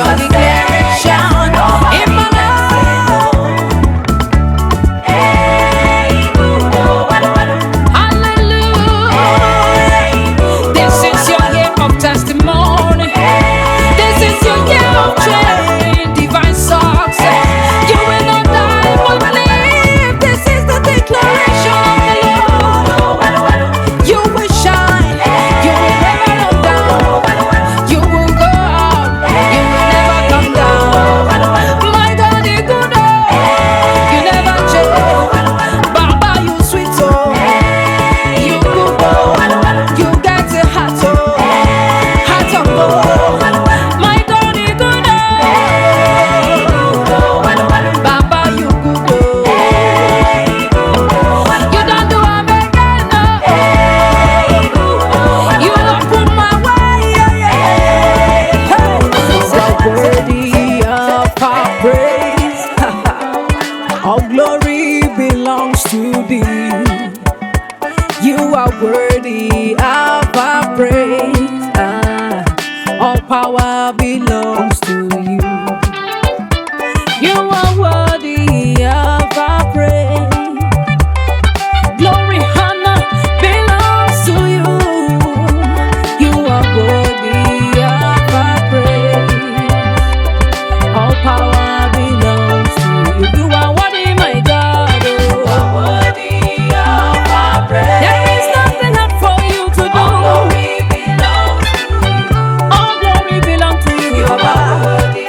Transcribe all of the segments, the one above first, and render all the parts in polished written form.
your declaration in my life. Hallelujah. This is your year of testimony. This is your year of change, divine success. You will not die but live. This is the declaration of the Lord. You will shine. You will never go down. You will go up. You will never come down. My God, you good. You never change. Baba, you sweet oh. You good oh. You get a heart oh. Heart of gold. My God, you good oh. Baba, you good oh. You don't do a again oh. You don't put my way yeah, yeah. Hey. So worthy of our praise. All glory belongs to thee. You are worthy of our praise. All power belongs to you. You are worthy of our praise. Glory, honor belongs to you. You are worthy of our praise. All power belongs to you. You are worthy, my God. You are worthy of our praise. There is nothing left for you to do. All glory belongs to you. All glory belongs to you. You are worthy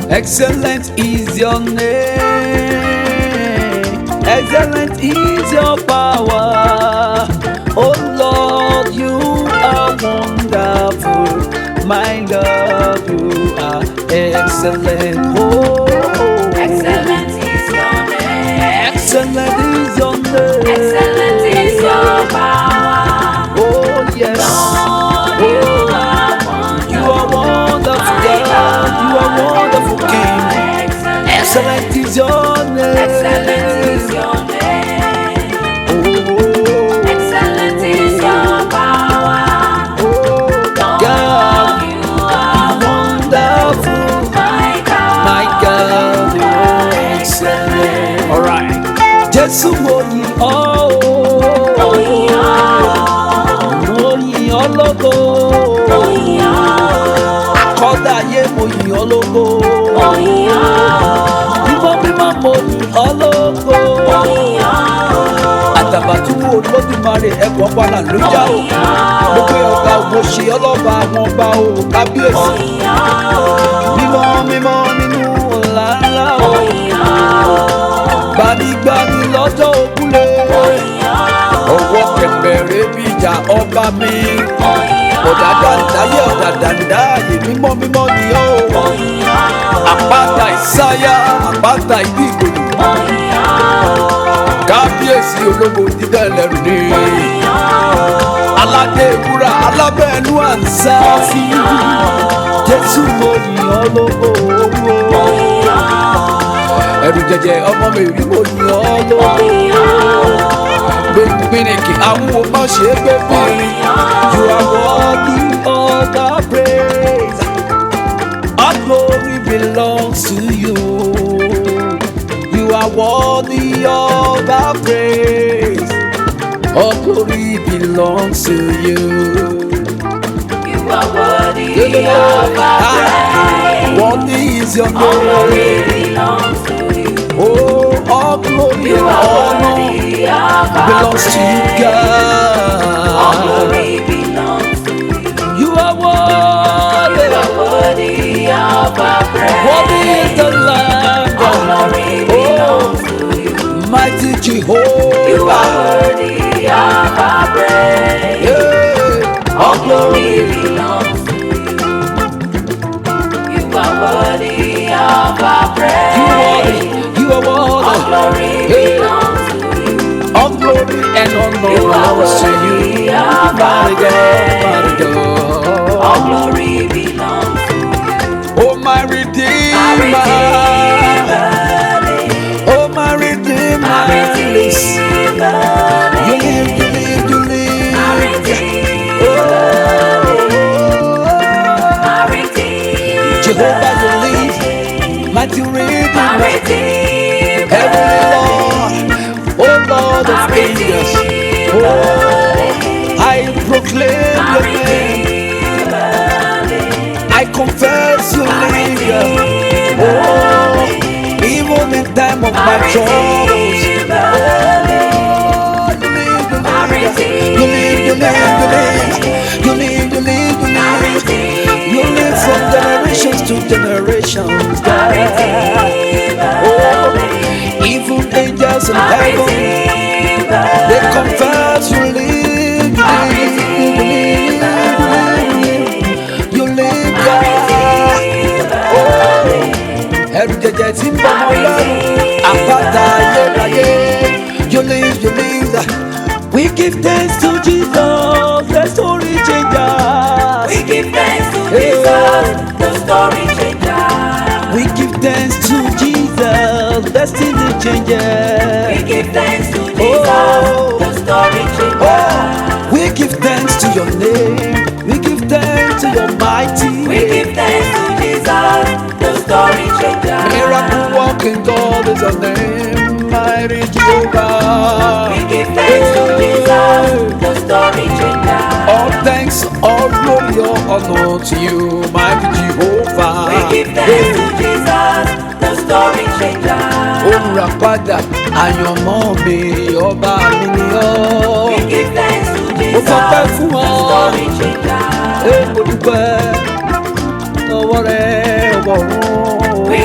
Excellent is your name. Excellent is your power. Oh Lord, you are wonderful. My God, you are excellent. Oh, Excellent is your name. excellent is your name. Excellent is your power. Oh yes. Lord, you are wonderful. You are wonderful God. You are wonderful King. Excellent is your name. Excellent is your name. Oh, Excellent is your power. oh God, You are wonderful. my God. My God, you are excellent. All right. Jésù mo yìn ọ́ o. Oyin ọ́, Mo yìn ọ́ lógo. oyin ọ́, Akọ́dà ayé mo yìn ọ́ lógo. oyin ọ́, Mímọ́ mímọ́ mo yìn ọ́ lógo. oyin ọ́, Àtàbàtúbú Olódùmarè ẹ̀kọ́ padà ló já o. oyin ọ́, Mo gbé ọ̀gá mo ṣe ọlọ́ba àwọn ọba o kábíyèsí. oyin ọ́, Mímọ́ mímọ́ nínú ọ̀la ńlá o. oyin ọ́, Gbanigbani lọ́jọ́ ògúnlé. oyin ọ́, Ọwọ́ kẹ̀mbẹ̀rẹ̀ bí ìjà ọba mi. oyin ọ́, Ọ̀dàdà ǹdáyé ọ̀dàdà ǹdáyé mímọ́ mímọ́ ni ó. oyin ọ́, Àpáta ìsáyà àpáta ìlú ìgbòho. oyin ọ́, Kábíyèsí ológo dídá ẹlẹ́rù ni. oyin ọ́, Aládé ìwúrà alábẹ́ẹ̀nú àǹsá sí. Jésù mo yìn ọ́ lógo owó. oyin ọ́, Ẹ̀rù jẹjẹ ọmọ mi rí mo yìn ọ́ lógo. oyin ọ́, Gbẹ̀ngbẹ̀nìkì àwọn ọmọ ṣe é gbé bìrì. You are worthy of the praise. All glory belongs to you. You are worthy of the praise. All glory belongs to you. you are worthy of our praise. Worthy is your All glory name. belongs to you. Oh, all glory You and are honor worthy of our belongs to you, praise. All God. glory belongs to you. You are worthy. You are worthy of our praise. Worthy is the Lamb. All glory belongs to you. Mighty You Jehovah. are worthy of our praise. Yeah. All glory belongs to you. You are worthy of our praise. You are All worthy. glory belongs to you. All glory and honor You are belongs to you. worthy of Mighty our God, mighty All God. glory belongs to you. Oh, my My Redeemer. Redeemer, Oh, my Redeemer. my Redeemer, You live, you live, you my live. Redeemer, my Redeemer, Jehovah, you live. Mighty my Redeemer. Redeemer, Heavenly Lord. Oh, Lord my of angels. Redeemer, Oh, I proclaim my your name. Redeemer, I confess you live. Oh, even in time of my troubles. Oh, you live, you live. You live, you live, you live. You live, you live, you live. You live from generations to generations. God. Oh, even angels in heaven, they confess you live, you live, you live, you live, God. Oh, ẹrù jẹjẹ tí ń bọ̀ mọ́ lọ́rùn, àpáta ayérayé. You live, you live. We give thanks to Jesus, the story changer. We give thanks to Jesus, the story changer. We give thanks to Jesus, destiny changer. We give thanks to Jesus, the story changer. We give thanks to your name. We give thanks to your mighty. We give thanks to Jesus, the story changer. Miracle walking God is your name, mighty Jehovah. We give thanks to Jesus, the story changer. All thanks, all glory, all honor to you, mighty Jehovah. We give thanks to Jesus, the story changer. Olùràpadà àyànmọ́ mi, ọba mi ni ọ́. We give thanks to Mo fọpẹ́ Jesus, fún the ọ. story changer. Mo dúpẹ́ lọ́wọ́ rẹ ọ̀bọ̀ ọ̀run. We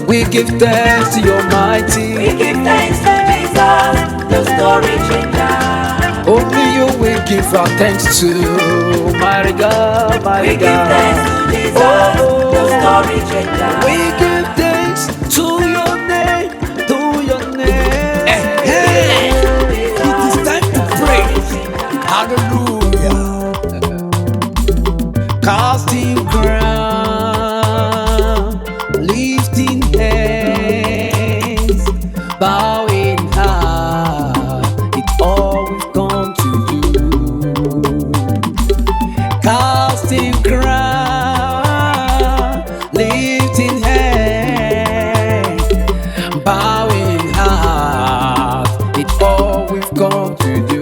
We give thanks to your mighty. We give thanks to Jesus, the story changer. Only you we give our thanks to. Mighty God, mighty We give God. thanks to Jesus, the story changer. We give thanks to your name, to your name. Hey, it is time to pray. Hallelujah. Casting crown, lifting hands, bowing high. It's all we've come to do. Casting crown, lifting hands, bowing high. It's all we've come to do.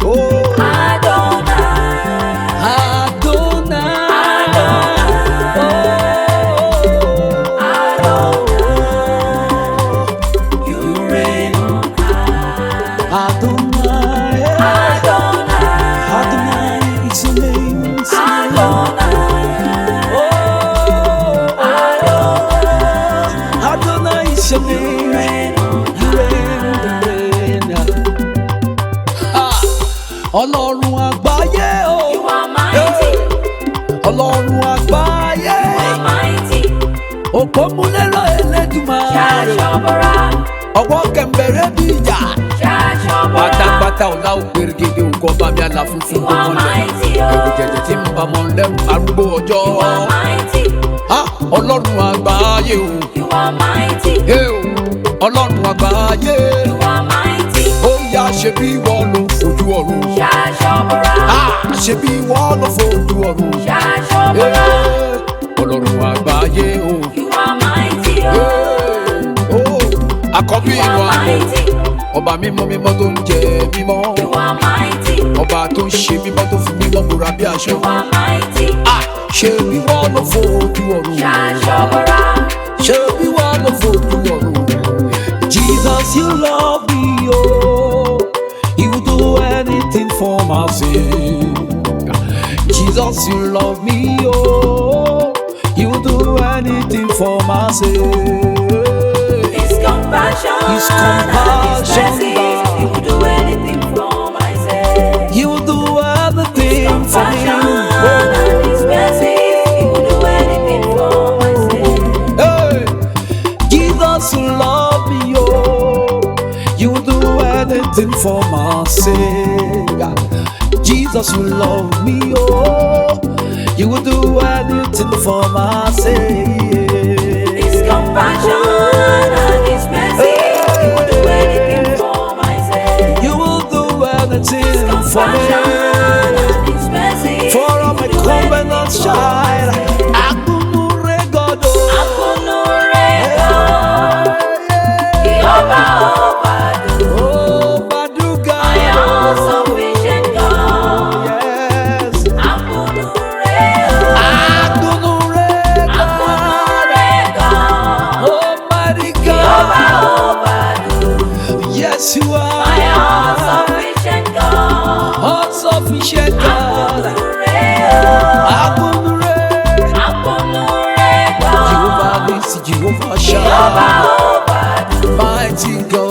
Oh, Adonai, Adonai, Adonai, you reign on high. Adonai, Adonai, it's your name. It's your name. Adonai is your name. You reign, you reign. Ah, Ọlọ́run àgbáyé o. You are mighty, Ọlọ́run àgbáyé. you are mighty. Òpómúlérò Elédùmarè. Shashobara, Ọwọ́ kẹ̀mbẹ̀rẹ̀ bí ìjà. Shashobara, Pátápátá ọ̀la ògbèrègèdè ògùn ọba mi àlà funfun you are gbọmọlẹ̀. mighty, Ẹ̀rù jẹ̀jẹ̀ tí ń bá mọ lẹ́rù arúgbó ọjọ́. you are mighty, Ah, Ọlọ́run àgbáyé o. you are mighty, Hey o, Ọlọ́run àgbáyé. you are mighty. Ó yá ṣe bí wọ́n ló fojú ọ̀run. Shashobara, Ah, ṣe bí wọ́n ló fojú ọ̀run. Shashobara, Hey, Ọlọ́run àgbáyé o. you are mighty, Hey, oh, àkọ́bí you inú are àgbò. mighty, Ọba mímọ́ mímọ́ tó ń jẹ mímọ́. you are mighty, Ọba tó ń ṣe mímọ́ tó fi mímọ́ múra bí aṣọ. you are mighty. Ah, ṣe bí wọ́n ló fojú ọ̀run. Shashobara, Ṣe bí wọ́n ló fojú ọ̀run. Jesus, you love me, oh. You do anything for my sin. Jesus, you love me, oh. You do anything for my sin. His compassion, His compassion, and His mercy, He will do anything for my sake. You do everything for me. Compassion and His mercy, He will do anything for my sake. Hey, Jesus, you love me, oh. You do anything for my sake. Jesus, you love me, oh. You will do anything for my sake. His compassion and His mercy, He will do anything for my sake. You will do anything for Compassion me. and His mercy, For I'm a He will do covenant anything for my child. sake. Akunure God, oh. Akunurego, Jehovah Obadu, Oh, Baduga. my all-sufficient God. Yes. Akunurego, Akunure God. Akunurego, Almighty Jehovah God. Obadu, Yes, you my are. all-sufficient God. All sufficient God. Akunurego, Akunure. Akunurego, Jehovah Nissi, Jehovah Jehovah Shammah. Obadu, Mighty God.